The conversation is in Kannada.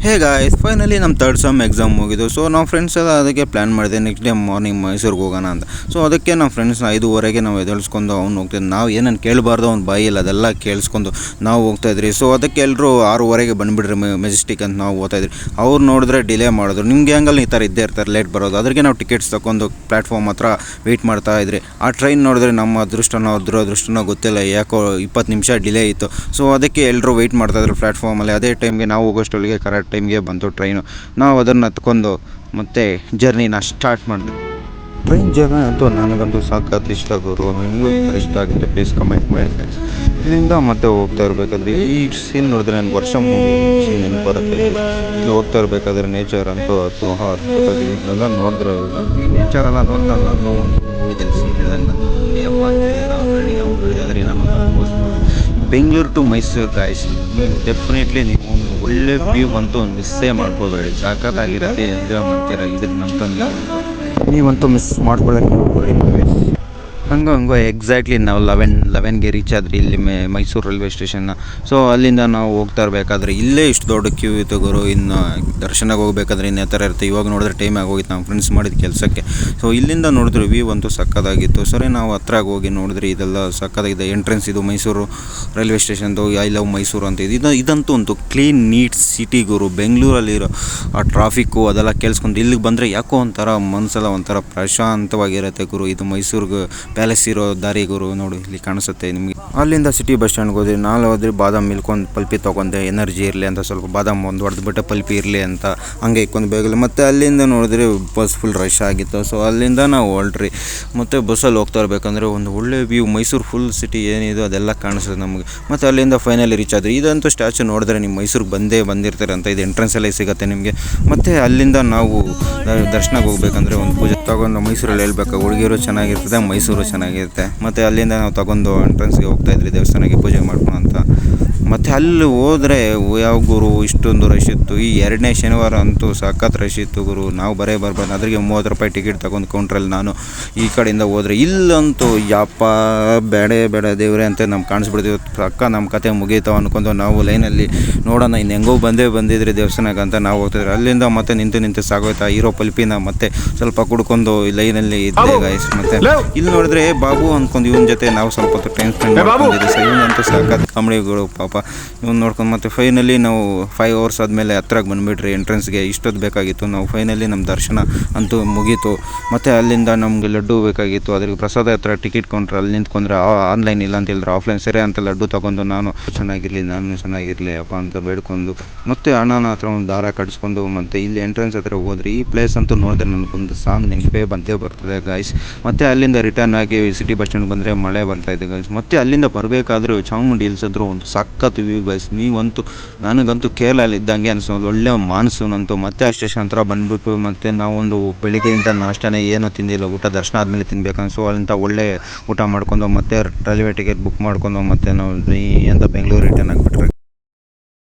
ಹೇ ಗಾಯ್ಸ್ ಫೈನಲಿ ನಮ್ಮ ತರ್ಡ್ ಸಮ್ ಎಕ್ಸಾಮ್ ಮುಗಿದು. ಸೊ ನಾವು ಫ್ರೆಂಡ್ಸ್ ಎಲ್ಲ ಅದಕ್ಕೆ ಪ್ಲ್ಯಾನ್ ಮಾಡಿದೆ ನೆಕ್ಸ್ಟ್ ಡೇ ಮಾರ್ನಿಂಗ್ ಮೈಸೂರಿಗೆ ಹೋಗೋಣ ಅಂತ. ಸೊ ಅದಕ್ಕೆ ನಮ್ಮ ಫ್ರೆಂಡ್ಸ್ನ 5:30 ನಾವು ಎದ್ದೇಳಿಸ್ಕೊಂಡು ಅವ್ನು ಹೋಗ್ತಿದ್ದೆ. ನಾವು ಏನನ್ನು ಕೇಳಬಾರ್ದು ಅವ್ನು ಬಾಯಿಲ್ಲ ಅದೆಲ್ಲ ಕೇಳಿಸ್ಕೊಂಡು ನಾವು ಹೋಗ್ತಾಯಿದ್ರಿ. ಸೊ ಅದಕ್ಕೆ ಎಲ್ಲರೂ 6:30 ಬಂದುಬಿಡ್ರಿ ಮೆಜೆಸ್ಟಿಕ್ ಅಂತ ನಾವು ಓದ್ತಾಯಿದ್ರಿ. ಅವ್ರು ನೋಡಿದ್ರೆ ಡಿಲೇ ಮಾಡಿದ್ರು. ನಿಮ್ಮ ಗ್ಯಾಂಗಲ್ಲಿ ಈ ಥರ ಇದ್ದೇ ಇರ್ತಾರೆ ಲೇಟ್ ಬರೋದು. ಅದಕ್ಕೆ ನಾವು ಟಿಕೆಟ್ಸ್ ತಗೊಂಡು ಪ್ಲ್ಯಾಟ್ಫಾರ್ಮ್ ಹತ್ರ ವೆಯ್ಟ್ ಮಾಡ್ತಾ ಇದ್ರಿ. ಆ ಟ್ರೈನ್ ನೋಡಿದ್ರೆ ನಮ್ಮ ಅದೃಷ್ಟನೋ ದುರದೃಷ್ಟನೋ ಗೊತ್ತಿಲ್ಲ, ಯಾಕೋ 20 ನಿಮಿಷ ಡಿಲೇ ಇತ್ತು. ಸೊ ಅದಕ್ಕೆ ಎಲ್ಲರೂ ವೆಯ್ಟ್ ಮಾಡ್ತಾಯಿದ್ರು ಪ್ಲ್ಯಾಟ್ಫಾರ್ಮಲ್ಲಿ. ಅದೇ ಟೈಮ್ಗೆ ನಾವು ಹೋಗೋಷ್ಟೊಳಗೆ ಕರೆಕ್ಟ್ ಟೈಮ್ಗೆ ಬಂತು ಟ್ರೈನು. ನಾವು ಅದನ್ನು ಹತ್ಕೊಂಡು ಮತ್ತೆ ಜರ್ನಿನ ಸ್ಟಾರ್ಟ್ ಮಾಡಿದ್ವಿ. ಟ್ರೈನ್ ಜರ್ನಿ ಅಂತೂ ನನಗಂತೂ ಸಾಕಷ್ಟು ಇಷ್ಟ ಗುರು. ನಿಮಗೂ ಇಷ್ಟ ಆಗುತ್ತೆ ಪ್ಲೀಸ್ ಕಮೆಂಟ್ ಮಾಡಿ. ಇಲ್ಲಿಂದ ಮತ್ತೆ ಹೋಗ್ತಾ ಇರಬೇಕಾದ್ರೆ ಈ ಸೀನ್ ನೋಡಿದ್ರೆ ನನಗೆ ವರ್ಷ ಸೀನ್ ನೆನಪು ಬರುತ್ತೆ. ಇಲ್ಲಿ ಹೋಗ್ತಾ ಇರಬೇಕಾದ್ರೆ ನೇಚರ್ ಅಂತೂ ಅದು ಎಲ್ಲ ನೋಡಿದ್ರೆ ನೇಚರೆಲ್ಲ ನೋಡ್ತಾ Bengaluru to Mysuru guys, definitely ನೀವು ಒಂದು ಒಳ್ಳೆ ವ್ಯೂ ಅಂತೂ ಮಿಸ್ಸೇ ಮಾಡ್ಕೋಬೇಡಿ. ಸಾಕತ್ತಾಗಿರುತ್ತೆ, ಎಂಜಾಯ್ ಮಾಡ್ತೀರಾ. ಇದನ್ನಂತೂ ನೀವಂತೂ ಮಿಸ್ ಮಾಡ್ಕೊಳ್ಳೋಕ್ಕೆ ಹೋಗ್ಬೇಡಿ. ಹಂಗೋ ಎಕ್ಸಾಕ್ಟ್ಲಿ ನಾವು 11ಗೆ ರೀಚ್ ಆದ್ರಿ ಇಲ್ಲಿ ಮೈಸೂರು ರೈಲ್ವೆ ಸ್ಟೇಷನ್ನ. ಸೊ ಅಲ್ಲಿಂದ ನಾವು ಹೋಗ್ತಾ ಇರಬೇಕಾದ್ರೆ ಇಲ್ಲೇ ಇಷ್ಟು ದೊಡ್ಡ ಕ್ಯೂ ಇತ್ತು ಗುರು. ಇನ್ನು ದರ್ಶನಕ್ಕೆ ಹೋಗ್ಬೇಕಾದ್ರೆ ಇನ್ನು ಥರ ಇರುತ್ತೆ. ಇವಾಗ ನೋಡಿದ್ರೆ ಟೈಮ್ ಆಗೋಗಿತ್ತು ನಮ್ಮ ಫ್ರೆಂಡ್ಸ್ ಮಾಡಿದ ಕೆಲಸಕ್ಕೆ. ಸೊ ಇಲ್ಲಿಂದ ನೋಡಿದ್ರೆ ವ್ಯೂ ಅಂತೂ ಸಕ್ಕತ್ತಾಗಿತ್ತು. ಸರಿ ನಾವು ಹತ್ರ ಹೋಗಿ ನೋಡಿದ್ರೆ ಇದೆಲ್ಲ ಸಕ್ಕತ್ತಾಗಿದೆ. ಎಂಟ್ರೆನ್ಸ್ ಇದು ಮೈಸೂರು ರೈಲ್ವೆ ಸ್ಟೇಷನ್ದು ಐ ಲವ್ ಮೈಸೂರು ಅಂತ ಇದಂತೂ ಒಂದು ಕ್ಲೀನ್ ನೀಟ್ ಸಿಟಿ ಗುರು. ಬೆಂಗಳೂರಲ್ಲಿರೋ ಆ ಟ್ರಾಫಿಕ್ಕು ಅದೆಲ್ಲ ಕೇಳಿಸ್ಕೊಂಡು ಇಲ್ಲಿಗೆ ಬಂದರೆ ಯಾಕೋ ಒಂಥರ ಮನಸ್ಸೆಲ್ಲ ಒಂಥರ ಪ್ರಶಾಂತವಾಗಿರುತ್ತೆ ಗುರು. ಇದು ಮೈಸೂರಿಗೆ ಪ್ಯಾಲೇಸ್ ಇರೋ ದಾರಿ ಗುರು. ನೋಡಿ ಇಲ್ಲಿ ಕಾಣಿಸುತ್ತೆ ನಿಮಗೆ. ಅಲ್ಲಿಂದ ಸಿಟಿ ಬಸ್ ಸ್ಟ್ಯಾಂಡ್ಗೆ ಹೋದ್ರಿ. ನಾಳೆ ಹೋದ್ರಿ ಬಾದಾಮ್ ಮಿಲ್ಕೊಂಡು ಪಲ್ಪಿ ತೊಗೊಂಡೆ, ಎನರ್ಜಿ ಇರಲಿ ಅಂತ. ಸ್ವಲ್ಪ ಬಾದಾಮ್ ಒಂದು ಹೊಡೆದ್ಬಿಟ್ಟೆ ಪಲ್ಪಿ ಇರಲಿ ಅಂತ ಹಂಗೆ ಇಕ್ಕೊಂಡು ಬೇಗಲಿ. ಮತ್ತು ಅಲ್ಲಿಂದ ನೋಡಿದ್ರೆ ಬಸ್ ಫುಲ್ ರಶ್ ಆಗಿತ್ತು. ಸೊ ಅಲ್ಲಿಂದ ನಾವು ಹೊರಟ್ರಿ. ಮತ್ತು ಬಸ್ಸಲ್ಲಿ ಹೋಗ್ತಾ ಇರಬೇಕಂದ್ರೆ ಒಂದು ಒಳ್ಳೆ ವ್ಯೂ, ಮೈಸೂರು ಫುಲ್ ಸಿಟಿ ಏನಿದೆ ಅದೆಲ್ಲ ಕಾಣಿಸ್ತದೆ ನಮಗೆ. ಮತ್ತು ಅಲ್ಲಿಂದ ಫೈನಲಿ ರೀಚ್ ಆದ್ರಿ. ಇದಂತೂ ಸ್ಟ್ಯಾಚು ನೋಡಿದ್ರೆ ನೀವು ಮೈಸೂರಿಗೆ ಬಂದಿರ್ತಾರೆ ಅಂತ. ಇದು ಎಂಟ್ರೆನ್ಸಲ್ಲೇ ಸಿಗುತ್ತೆ ನಿಮಗೆ. ಮತ್ತು ಅಲ್ಲಿಂದ ನಾವು ದರ್ಶನಕ್ಕೆ ಹೋಗ್ಬೇಕಂದ್ರೆ ಒಂದು ಪೂಜೆ ತೊಗೊಂಡು ಮೈಸೂರಲ್ಲಿ ಹೇಳ್ಬೇಕು. ಹುಡುಗಿಯರು ಚೆನ್ನಾಗಿರ್ತದೆ, ಮೈಸೂರು ಚೆನ್ನಾಗಿರುತ್ತೆ. ಮತ್ತು ಅಲ್ಲಿಂದ ನಾವು ತಗೊಂಡು ಎಂಟ್ರೆನ್ಸ್ಗೆ ಹೋಗ್ತಾಯಿದ್ರಿ ದೇವಸ್ಥಾನಕ್ಕೆ ಪೂಜೆ ಮಾಡ್ಕೊಂಡು ಅಂತ. ಮತ್ತು ಅಲ್ಲಿ ಹೋದರೆ ಯಾವ ಗುರು ಇಷ್ಟೊಂದು ರಶ್ ಇತ್ತು. ಈ 2ನೇ ಶನಿವಾರ ಅಂತೂ ಸಖತ್ ರಶ್ ಇತ್ತು ಗುರು. ನಾವು ಬರ್ಬಾರ್ದು ಅದರಿಗೆ 30 ರೂಪಾಯಿ ಟಿಕೆಟ್ ತಗೊಂಡು ಕೌಂಟ್ರಲ್ಲಿ ನಾನು ಈ ಕಡೆಯಿಂದ ಹೋದರೆ ಇಲ್ಲಂತೂ ಯಪ್ಪ ಬೇಡ ದೇವ್ರೆ ಅಂತ ನಮ್ಗೆ ಕಾಣಿಸ್ಬಿಡ್ತೀವಿ. ಅಕ್ಕ ನಮ್ಮ ಕತೆ ಮುಗೀತಾವ ಅಂದ್ಕೊಂಡು ನಾವು ಲೈನಲ್ಲಿ ನೋಡೋಣ ಇನ್ನು ಹೆಂಗೋ ಬಂದಿದ್ರಿ ದೇವಸ್ಥಾನಕ್ಕೆ ಅಂತ ನಾವು ಹೋಗ್ತಿದ್ರಿ. ಅಲ್ಲಿಂದ ಮತ್ತೆ ನಿಂತು ಸಾಗೋಯ್ತಾ ಹೀರೋ ಪಲ್ಪಿನ ಮತ್ತೆ ಸ್ವಲ್ಪ ಕುಡ್ಕೊಂಡು ಲೈನಲ್ಲಿ ಇದ್ದೆ ಗಾಯ್ಸ್. ಮತ್ತು ಇಲ್ಲಿ ನೋಡಿದ್ರೆ ಬಾಬು ಅಂದ್ಕೊಂಡು ಇವನ ಜೊತೆ ನಾವು ಸ್ವಲ್ಪ ಹೊತ್ತು ಟೈಮ್ ಸ್ಪೆಂಡ್ ಮಾಡ್ಕೊಂಡಿದ್ದೆ. ಸೊ ಇವನಂತೂ ಸಾಕತ್ ಕಾಮಿಡಿಗಳು ಪಾಪ. ಇವನು ನೋಡ್ಕೊಂಡು ಮತ್ತು ಫೈನಲಿ ನಾವು 5 ಅವರ್ಸ್ ಆದಮೇಲೆ ಹತ್ರಕ್ಕೆ ಬಂದುಬಿಟ್ರಿ ಎಂಟ್ರೆನ್ಸ್ಗೆ. ಇಷ್ಟೊತ್ತು ಬೇಕಾಗಿತ್ತು. ನಾವು ಫೈನಲಿ ನಮ್ಮ ದರ್ಶನ ಅಂತೂ ಮುಗೀತು. ಮತ್ತು ಅಲ್ಲಿಂದ ನಮಗೆ ಲಡ್ಡು ಬೇಕಾಗಿತ್ತು. ಅದ್ರಿಗೆ ಪ್ರಸಾದ ಹತ್ರ ಟಿಕೆಟ್ ಕೌಂಟ್ರ್ ಅಲ್ಲಿ ನಿಂತ್ಕೊಂಡ್ರೆ ಆನ್ಲೈನ್ ಇಲ್ಲ ಅಂತ ಹೇಳಿದ್ರೆ ಆಫ್ಲೈನ್ ಸರಿ ಅಂತ ಲಡ್ಡು ತೊಗೊಂಡು ನಾನು ಚೆನ್ನಾಗಿರಲಿ ಅಪ್ಪ ಅಂತ ಬೇಡ್ಕೊಂಡು ಮತ್ತು ಅಣ್ಣನ ಹತ್ರ ಒಂದು ದಾರ ಕಟ್ಸ್ಕೊಂಡು ಮತ್ತು ಇಲ್ಲಿ ಎಂಟ್ರೆನ್ಸ್ ಹತ್ರ ಹೋದ್ರಿ. ಈ ಪ್ಲೇಸ್ ಅಂತೂ ನೋಡಿದ್ರೆ ನನಗೊಂದು ಸಾಂಗ್ ನೆನಪೇ ಬರ್ತದೆ ಗಾಯ್ಸ್. ಮತ್ತು ಅಲ್ಲಿಂದ ರಿಟರ್ನ್ ಆಗಿ ಸಿಟಿ ಬಸ್ ಸ್ಟ್ಯಾಂಡ್ ಬಂದರೆ ಮಳೆ ಬರ್ತಾಯಿದೆ ಗಾಯ್ಸ್. ಮತ್ತು ಅಲ್ಲಿಂದ ಬರಬೇಕಾದ್ರೂ ಚಾಮುಂಡಿ ಹಿಲ್ಸ್ ಹತ್ರ ಒಂದು ಸಖತ್ ವ್ಯೂ ಗಾಯ್ಸ್. ನೀವಂತೂ ನನಗಂತೂ ಕೇರಳಲ್ಲಿ ಇದ್ದಂಗೆ ಅನಿಸೋದು. ಒಳ್ಳೆ ಮಾನ್ಸೂನಂತೂ. ಮತ್ತೆ ಆ ಸ್ಟೇಷನ್ ಹತ್ರ ಬಂದುಬಿಟ್ಟು ಮತ್ತು ನಾವೊಂದು ಬೆಳಿಗ್ಗೆಯಿಂದ ನಾಷ್ಟನೇ ಏನೂ ತಿಂದಿಲ್ಲ. ಊಟ ದರ್ಶನ ಆದಮೇಲೆ ತಿನ್ಬೇಕಂತ. ಸೊ ಅಲ್ಲಿಂದ ಒಳ್ಳೆ ಊಟ ಮಾಡ್ಕೊಂಡು ಮತ್ತೆ ರೈಲ್ವೆ ಟಿಕೆಟ್ ಬುಕ್ ಮಾಡ್ಕೊಂಡು ಮತ್ತೆ ನಾವು ಅಂತ ಬೆಂಗಳೂರು ರಿಟರ್ನ್ ಆಗಿಬಿಟ್ರೆ